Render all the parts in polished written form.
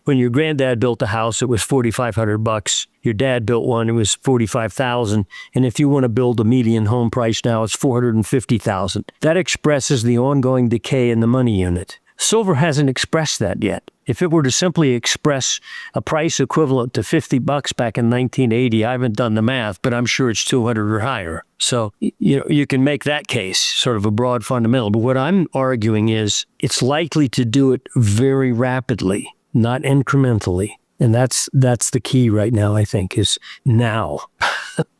when your granddad built a house, it was $4,500. Your dad built one, it was $45,000. And if you want to build a median home price now, it's $450,000. That expresses the ongoing decay in the money unit. Silver hasn't expressed that yet. If it were to simply express a price equivalent to $50 back in 1980, I haven't done the math, but I'm sure it's 200 or higher. So, you can make that case, sort of a broad fundamental. But what I'm arguing is it's likely to do it very rapidly, not incrementally. And that's the key right now, I think, is now.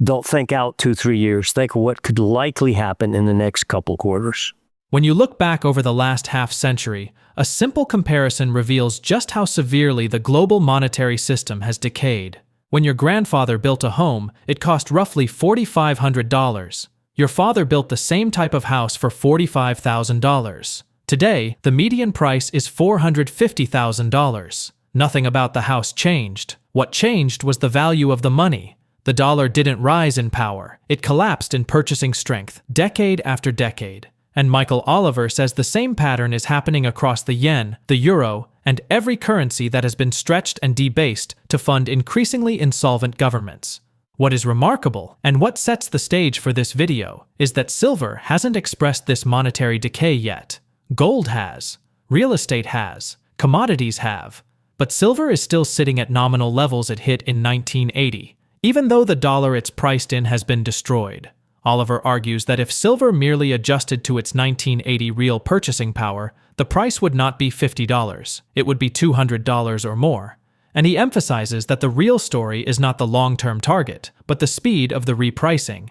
Don't think out 2-3 years. Think of what could likely happen in the next couple quarters. When you look back over the last half-century, a simple comparison reveals just how severely the global monetary system has decayed. When your grandfather built a home, it cost roughly $4,500. Your father built the same type of house for $45,000. Today, the median price is $450,000. Nothing about the house changed. What changed was the value of the money. The dollar didn't rise in power. It collapsed in purchasing strength, decade after decade. And Michael Oliver says the same pattern is happening across the yen, the euro, and every currency that has been stretched and debased to fund increasingly insolvent governments. What is remarkable, and what sets the stage for this video, is that silver hasn't expressed this monetary decay yet. Gold has. Real estate has. Commodities have. But silver is still sitting at nominal levels it hit in 1980, even though the dollar it's priced in has been destroyed. Oliver argues that if silver merely adjusted to its 1980 real purchasing power, the price would not be $50, it would be $200 or more. And he emphasizes that the real story is not the long-term target, but the speed of the repricing.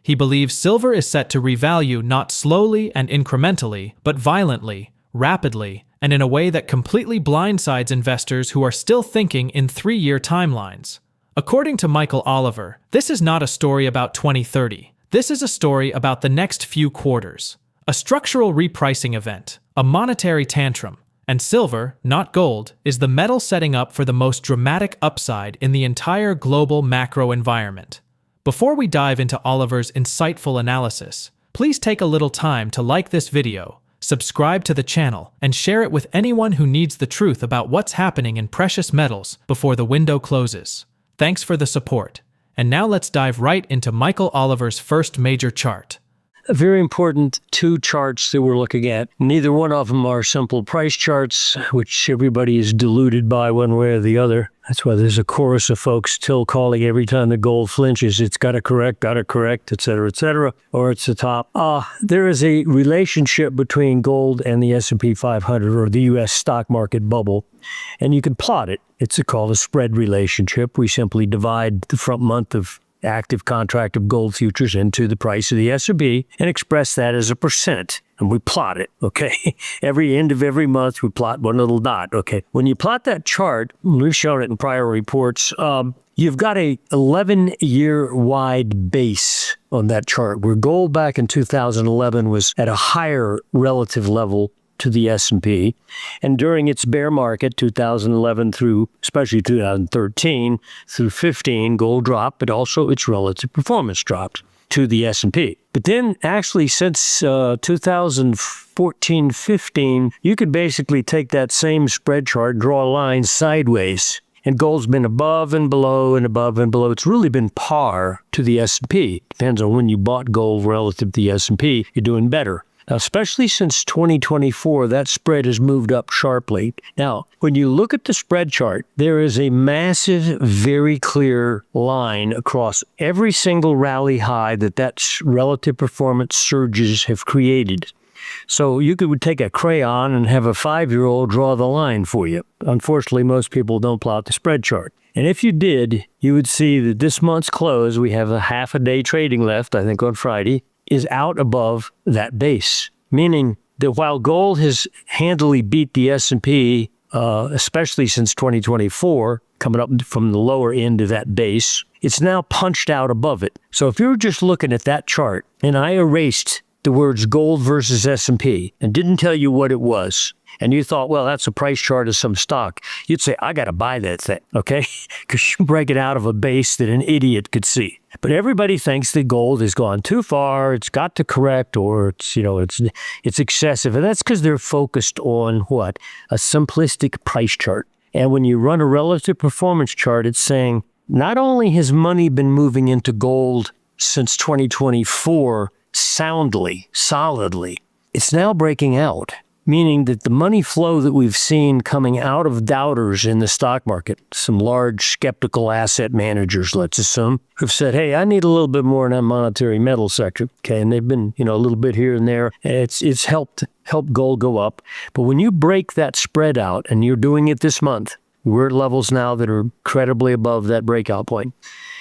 He believes silver is set to revalue not slowly and incrementally, but violently, rapidly, and in a way that completely blindsides investors who are still thinking in 3-year timelines. According to Michael Oliver, this is not a story about 2030. This is a story about the next few quarters. A structural repricing event, a monetary tantrum, and silver, not gold, is the metal setting up for the most dramatic upside in the entire global macro environment. Before we dive into Oliver's insightful analysis, please take a little time to like this video, subscribe to the channel, and share it with anyone who needs the truth about what's happening in precious metals before the window closes. Thanks for the support. And now let's dive right into Michael Oliver's first major chart. A very important 2 charts that we're looking at. Neither one of them are simple price charts, which everybody is deluded by one way or the other. That's why there's a chorus of folks still calling every time the gold flinches, it's got to correct, etc., or it's the top. There is a relationship between gold and the S&P 500, or the U.S. stock market bubble, and you can plot it. It's called a spread relationship. We simply divide the front month of active contract of gold futures into the price of the S&P and express that as a percent. And we plot it, okay? Every end of every month, we plot one little dot, okay? When you plot that chart, we've shown it in prior reports, you've got a 11-year wide base on that chart, where gold back in 2011 was at a higher relative level to the S&P. And during its bear market, 2011 through, especially 2013 through 15, gold dropped, but also its relative performance dropped to the S&P. But then actually since 2014-15, you could basically take that same spread chart, draw a line sideways, and gold's been above and below and above and below. It's really been par to the S&P. Depends on when you bought gold relative to the S&P, you're doing better. Now, especially since 2024, that spread has moved up sharply. Now, when you look at the spread chart, there is a massive, very clear line across every single rally high that relative performance surges have created. So you could take a crayon and have a 5-year-old draw the line for you. Unfortunately, most people don't plot the spread chart. And if you did, you would see that this month's close, we have a half a day trading left, I think on Friday, is out above that base, meaning that while gold has handily beat the S&P, especially since 2024, coming up from the lower end of that base, it's now punched out above it. So if you were just looking at that chart, and I erased the words gold versus S&P and didn't tell you what it was, and you thought, well, that's a price chart of some stock, you'd say, I got to buy that thing, okay? Because you break it out of a base that an idiot could see. But everybody thinks that gold has gone too far, it's got to correct, or it's excessive. And that's because they're focused on what? A simplistic price chart. And when you run a relative performance chart, it's saying not only has money been moving into gold since 2024 soundly, solidly, it's now breaking out, meaning that the money flow that we've seen coming out of doubters in the stock market, some large skeptical asset managers, let's assume, who've said, hey, I need a little bit more in that monetary metal sector. Okay, and they've been, a little bit here and there. It's helped gold go up. But when you break that spread out, and you're doing it this month, we're at levels now that are incredibly above that breakout point.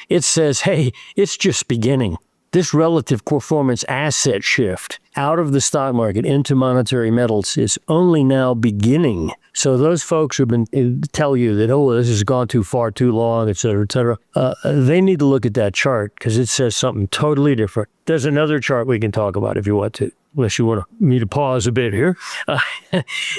It says, hey, it's just beginning. This relative performance asset shift out of the stock market into monetary metals is only now beginning. So those folks who've been tell you that, this has gone too far, too long, et cetera, they need to look at that chart because it says something totally different. There's another chart we can talk about if you want to, unless you want me to pause a bit here.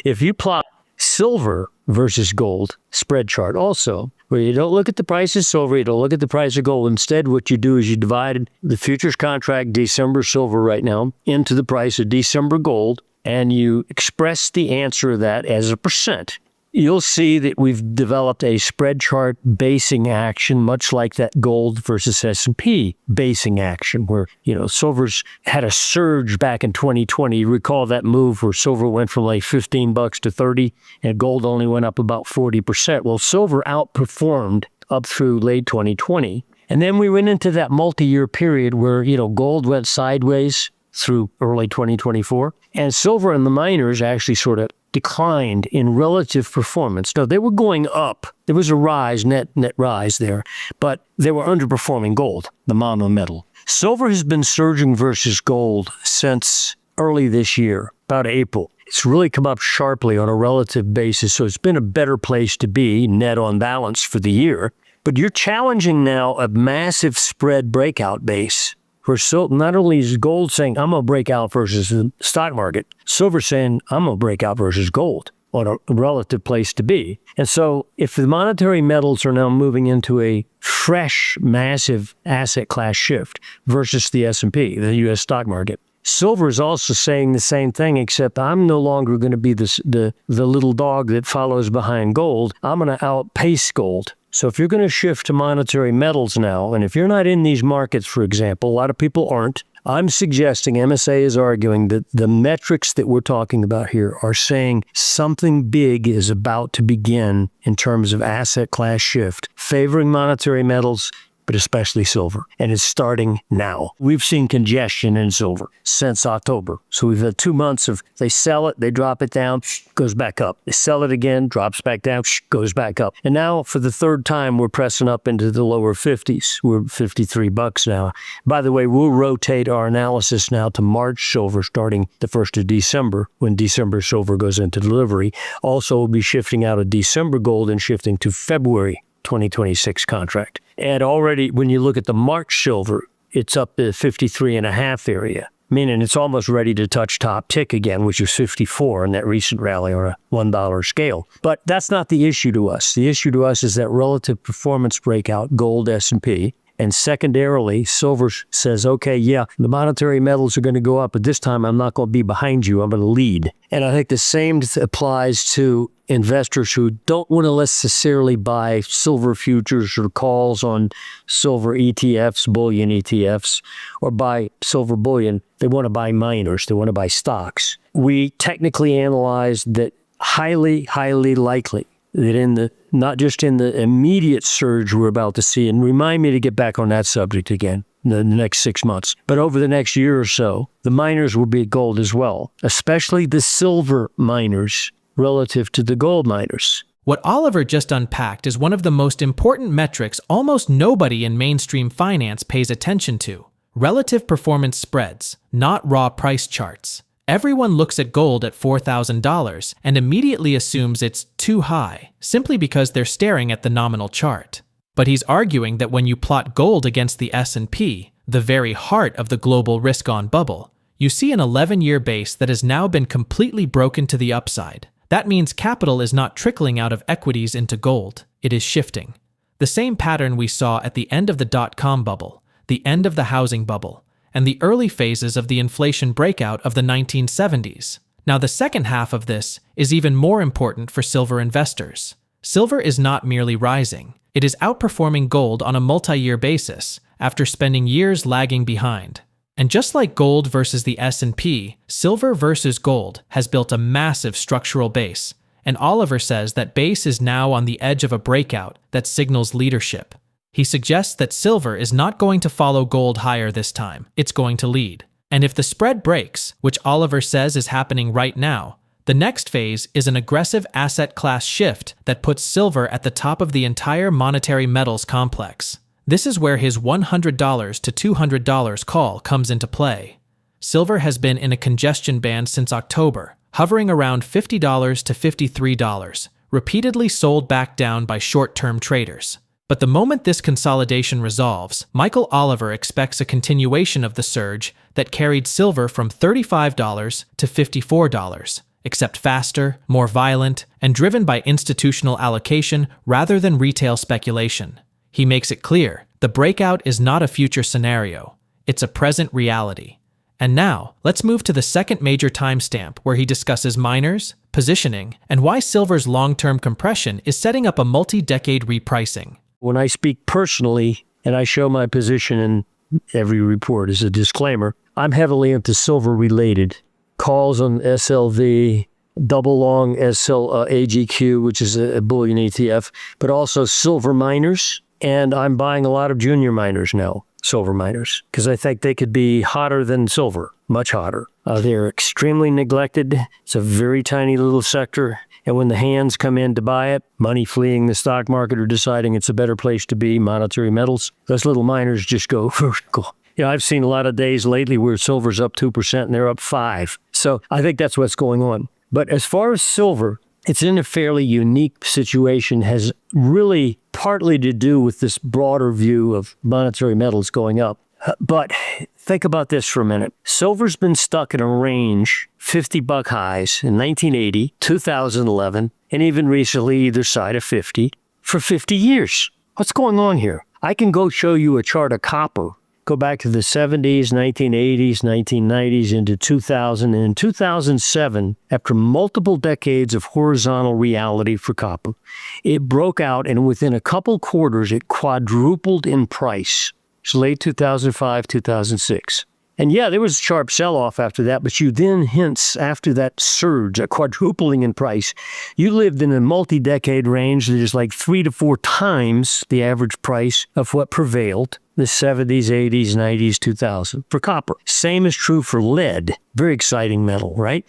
If you plot silver versus gold spread chart also, where you don't look at the price of silver, you don't look at the price of gold. Instead, what you do is you divide the futures contract December silver right now into the price of December gold, and you express the answer of that as a percent. You'll see that we've developed a spread chart basing action, much like that gold versus S&P basing action, where, silver's had a surge back in 2020. You recall that move where silver went from like $15 to 30 and gold only went up about 40%. Well, silver outperformed up through late 2020. And then we went into that multi-year period where, gold went sideways through early 2024, and silver and the miners actually sort of declined in relative performance. No, they were going up. There was a rise, net rise there, but they were underperforming gold, the mama metal. Silver has been surging versus gold since early this year, about April. It's really come up sharply on a relative basis, so it's been a better place to be, net on balance for the year. But you're challenging now a massive spread breakout base. For not only is gold saying, I'm going to break out versus the stock market, silver saying, I'm going to break out versus gold on a relative place to be. And so if the monetary metals are now moving into a fresh, massive asset class shift versus the S&P, the U.S. stock market, silver is also saying the same thing, except I'm no longer going to be the little dog that follows behind gold. I'm going to outpace gold. So if you're going to shift to monetary metals now, and if you're not in these markets, for example, a lot of people aren't, I'm suggesting, MSA is arguing that the metrics that we're talking about here are saying something big is about to begin in terms of asset class shift, favoring monetary metals, but especially silver. And it's starting now. We've seen congestion in silver since October. So we've had 2 months of they sell it, they drop it down, goes back up. They sell it again, drops back down, goes back up. And now for the third time, we're pressing up into the lower 50s. We're $53 now. By the way, we'll rotate our analysis now to March silver starting the 1st of December when December silver goes into delivery. Also, we'll be shifting out of December gold and shifting to February 2026 contract. And already when you look at the March silver, it's up to 53.5 area, meaning it's almost ready to touch top tick again, which is 54 in that recent rally on a $1 scale. But that's not the issue to us. The issue to us is that relative performance breakout, gold, S&P. And secondarily, silver says, okay, yeah, the monetary metals are going to go up, but this time I'm not going to be behind you. I'm going to lead. And I think the same applies to investors who don't want to necessarily buy silver futures or calls on silver ETFs, bullion ETFs, or buy silver bullion. They want to buy miners. They want to buy stocks. We technically analyzed that highly, highly likely that not just in the immediate surge we're about to see, and remind me to get back on that subject again in the next 6 months, but over the next year or so, the miners will be at gold as well, especially the silver miners relative to the gold miners. What Oliver just unpacked is one of the most important metrics almost nobody in mainstream finance pays attention to: relative performance spreads, not raw price charts. Everyone looks at gold at $4,000 and immediately assumes it's too high, simply because they're staring at the nominal chart. But he's arguing that when you plot gold against the S&P, the very heart of the global risk-on bubble, you see an 11-year base that has now been completely broken to the upside. That means capital is not trickling out of equities into gold, it is shifting. The same pattern we saw at the end of the dot-com bubble, the end of the housing bubble, and the early phases of the inflation breakout of the 1970s. Now, the second half of this is even more important for silver investors. Silver is not merely rising. It is outperforming gold on a multi-year basis, after spending years lagging behind. And just like gold versus the S&P, silver versus gold has built a massive structural base, and Oliver says that base is now on the edge of a breakout that signals leadership. He suggests that silver is not going to follow gold higher this time, it's going to lead. And if the spread breaks, which Oliver says is happening right now, the next phase is an aggressive asset class shift that puts silver at the top of the entire monetary metals complex. This is where his $100 to $200 call comes into play. Silver has been in a congestion band since October, hovering around $50 to $53, repeatedly sold back down by short-term traders. But the moment this consolidation resolves, Michael Oliver expects a continuation of the surge that carried silver from $35 to $54, except faster, more violent, and driven by institutional allocation rather than retail speculation. He makes it clear, the breakout is not a future scenario, it's a present reality. And now, let's move to the second major timestamp where he discusses miners, positioning, and why silver's long-term compression is setting up a multi-decade repricing. When I speak personally, and I show my position in every report as a disclaimer, I'm heavily into silver-related. Calls on SLV, double long AGQ, which is a bullion ETF, but also silver miners. And I'm buying a lot of junior miners now, silver miners, because I think they could be hotter than silver, much hotter. They're extremely neglected. It's a very tiny little sector. And when the hands come in to buy it, money fleeing the stock market or deciding it's a better place to be, monetary metals, those little miners just go vertical. I've seen a lot of days lately where silver's up 2% and they're up 5%. So I think that's what's going on. But as far as silver, it's in a fairly unique situation, has really partly to do with this broader view of monetary metals going up. But think about this for a minute. Silver's been stuck in a range, $50 highs in 1980, 2011, and even recently either side of 50, for 50 years. What's going on here? I can go show you a chart of copper. Go back to the 70s, 1980s, 1990s, into 2000. And in 2007, after multiple decades of horizontal reality for copper, it broke out, and within a couple quarters, it quadrupled in price. It's late 2005, 2006. And yeah, there was a sharp sell-off after that, but you then, hence, after that surge, a quadrupling in price, you lived in a multi-decade range that is like 3 to 4 times the average price of what prevailed the 70s, 80s, 90s, 2000 for copper. Same is true for lead. Very exciting metal, right?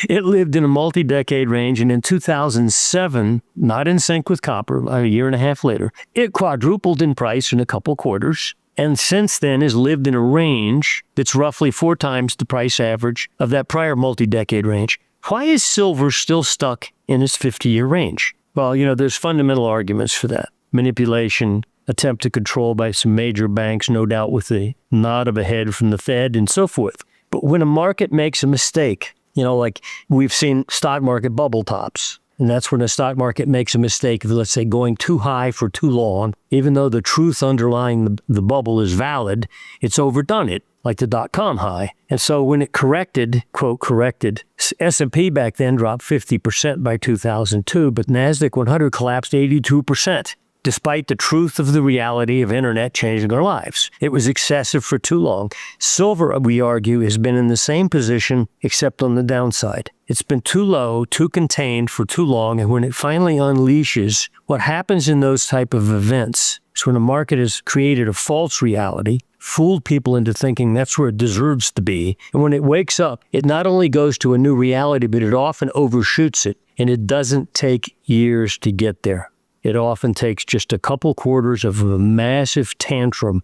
It lived in a multi-decade range, and in 2007, not in sync with copper, a year and a half later, it quadrupled in price in a couple quarters. And since then has lived in a range that's roughly 4 times the price average of that prior multi-decade range. Why is silver still stuck in its 50-year range? Well, there's fundamental arguments for that. Manipulation, attempt to control by some major banks, no doubt with the nod of a head from the Fed and so forth. But when a market makes a mistake, like we've seen stock market bubble tops, and that's when a stock market makes a mistake of, let's say, going too high for too long. Even though the truth underlying the bubble is valid, it's overdone it, like the dot-com high. And so when it corrected, quote, corrected, S&P back then dropped 50% by 2002, but NASDAQ 100 collapsed 82%. Despite the truth of the reality of internet changing our lives. It was excessive for too long. Silver, we argue, has been in the same position except on the downside. It's been too low, too contained for too long, and when it finally unleashes, what happens in those type of events is when a market has created a false reality, fooled people into thinking that's where it deserves to be, and when it wakes up, it not only goes to a new reality, but it often overshoots it, and it doesn't take years to get there. It often takes just a couple quarters of a massive tantrum.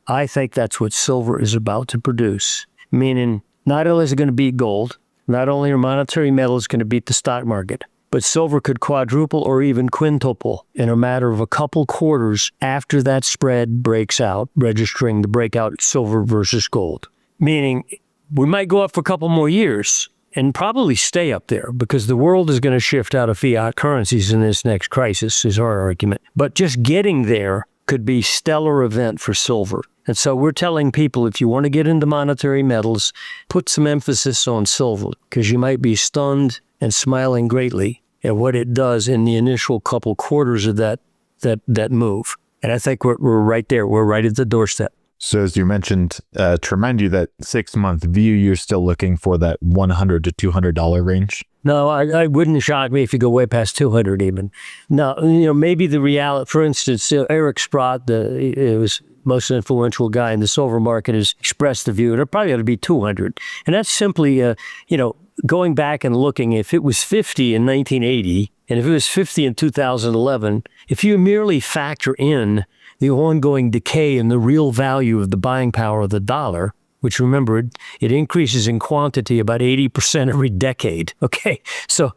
I think that's what silver is about to produce. Meaning, not only is it going to beat gold, not only are monetary metals going to beat the stock market, but silver could quadruple or even quintuple in a matter of a couple quarters after that spread breaks out, registering the breakout silver versus gold. Meaning, we might go up for a couple more years, and probably stay up there because the world is going to shift out of fiat currencies in this next crisis, is our argument. But just getting there could be a stellar event for silver. And so we're telling people, if you want to get into monetary metals, put some emphasis on silver because you might be stunned and smiling greatly at what it does in the initial couple quarters of that move. And I think we're right there. We're right at the doorstep. So as you mentioned, to remind you that 6-month view, you're still looking for that $100 to $200 range? No, I wouldn't shock me if you go way past 200 even. Now, maybe the reality, for instance, Eric Sprott, it was most influential guy in the silver market, has expressed the view, and it probably ought to be 200. And that's simply, going back and looking, if it was 50 in 1980, and if it was 50 in 2011, if you merely factor in the ongoing decay in the real value of the buying power of the dollar, which, remember, it increases in quantity about 80% every decade. Okay, so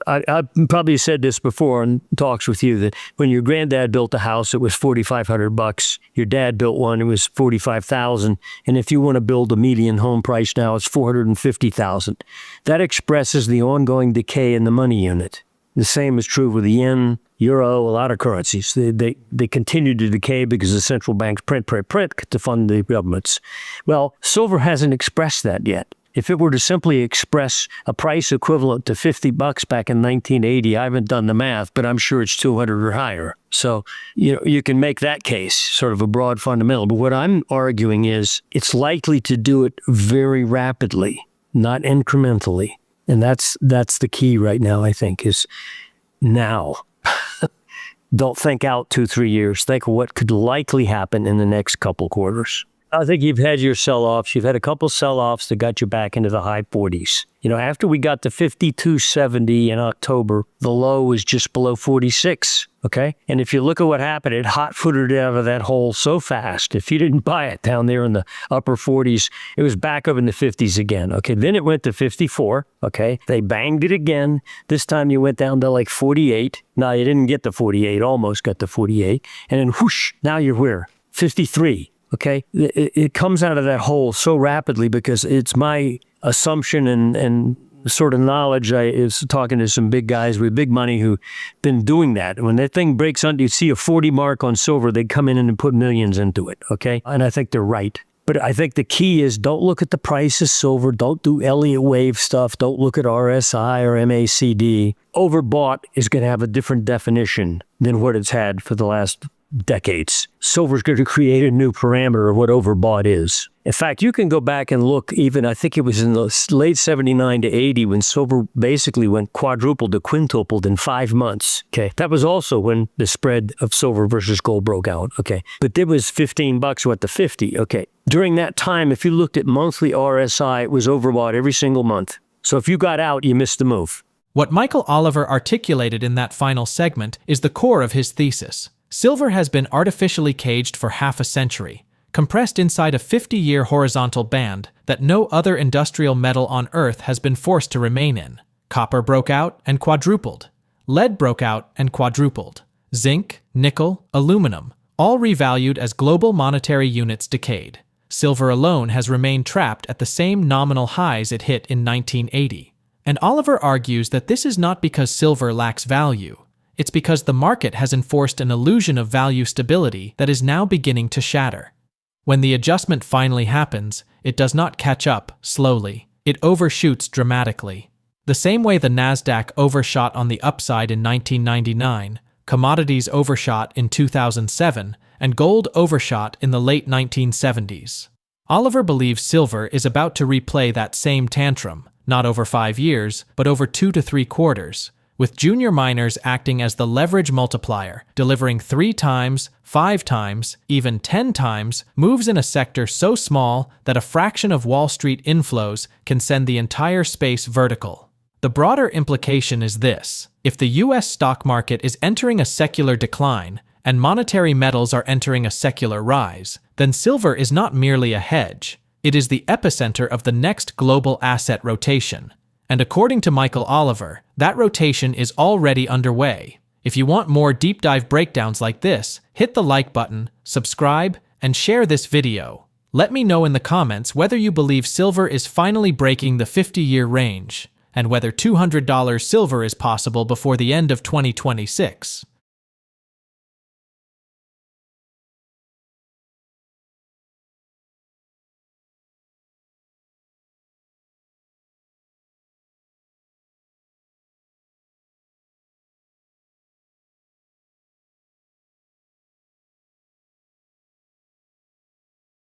I probably said this before in talks with you, that when your granddad built a house, it was $4,500. Your dad built one, it was $45,000. And if you want to build a median home price now, it's $450,000. That expresses the ongoing decay in the money unit. The same is true with the yen, euro, a lot of currencies. They continue to decay because the central banks print to fund the governments. Well, silver hasn't expressed that yet. If it were to simply express a price equivalent to $50 back in 1980, I haven't done the math, but I'm sure it's 200 or higher. So, you can make that case, sort of a broad fundamental. But what I'm arguing is it's likely to do it very rapidly, not incrementally. And that's the key right now, I think, is now. Don't think out 2-3 years. Think of what could likely happen in the next couple quarters. I think you've had your sell-offs. You've had a couple sell-offs that got you back into the high 40s. After we got to 52.70 in October, the low was just below 46, okay? And if you look at what happened, it hot-footed out of that hole so fast. If you didn't buy it down there in the upper 40s, it was back up in the 50s again, okay? Then it went to 54, okay? They banged it again. This time you went down to like 48. No, you didn't get to 48, almost got to 48. And then whoosh, now you're where? 53. Okay, it comes out of that hole so rapidly because it's my assumption and sort of knowledge. I was talking to some big guys with big money who've been doing that. When that thing breaks under, you see a 40 mark on silver, they come in and put millions into it, okay? And I think they're right. But I think the key is don't look at the price of silver. Don't do Elliott wave stuff. Don't look at RSI or MACD. Overbought is going to have a different definition than what it's had for the last decades. Silver's going to create a new parameter of what overbought is. In fact, you can go back and look even, I think it was in the late 79 to 80 when silver basically went quadrupled to quintupled in 5 months. Okay. That was also when the spread of silver versus gold broke out. Okay. But it was $15 went to 50. Okay. During that time, if you looked at monthly RSI, it was overbought every single month. So if you got out, you missed the move. What Michael Oliver articulated in that final segment is the core of his thesis. Silver has been artificially caged for half a century, compressed inside a 50-year horizontal band that no other industrial metal on Earth has been forced to remain in. Copper broke out and quadrupled. Lead broke out and quadrupled. Zinc, nickel, aluminum, all revalued as global monetary units decayed. Silver alone has remained trapped at the same nominal highs it hit in 1980. And Oliver argues that this is not because silver lacks value. It's because the market has enforced an illusion of value stability that is now beginning to shatter. When the adjustment finally happens, it does not catch up slowly. It overshoots dramatically. The same way the Nasdaq overshot on the upside in 1999, commodities overshot in 2007, and gold overshot in the late 1970s. Oliver believes silver is about to replay that same tantrum, not over 5 years, but over 2 to 3 quarters. With junior miners acting as the leverage multiplier, delivering 3 times, 5 times, even 10 times moves in a sector so small that a fraction of Wall Street inflows can send the entire space vertical. The broader implication is this: if the US stock market is entering a secular decline and monetary metals are entering a secular rise, then silver is not merely a hedge. It is the epicenter of the next global asset rotation. And according to Michael Oliver, that rotation is already underway. If you want more deep dive breakdowns like this, hit the like button, subscribe, and share this video. Let me know in the comments whether you believe silver is finally breaking the 50-year range, and whether $200 silver is possible before the end of 2026.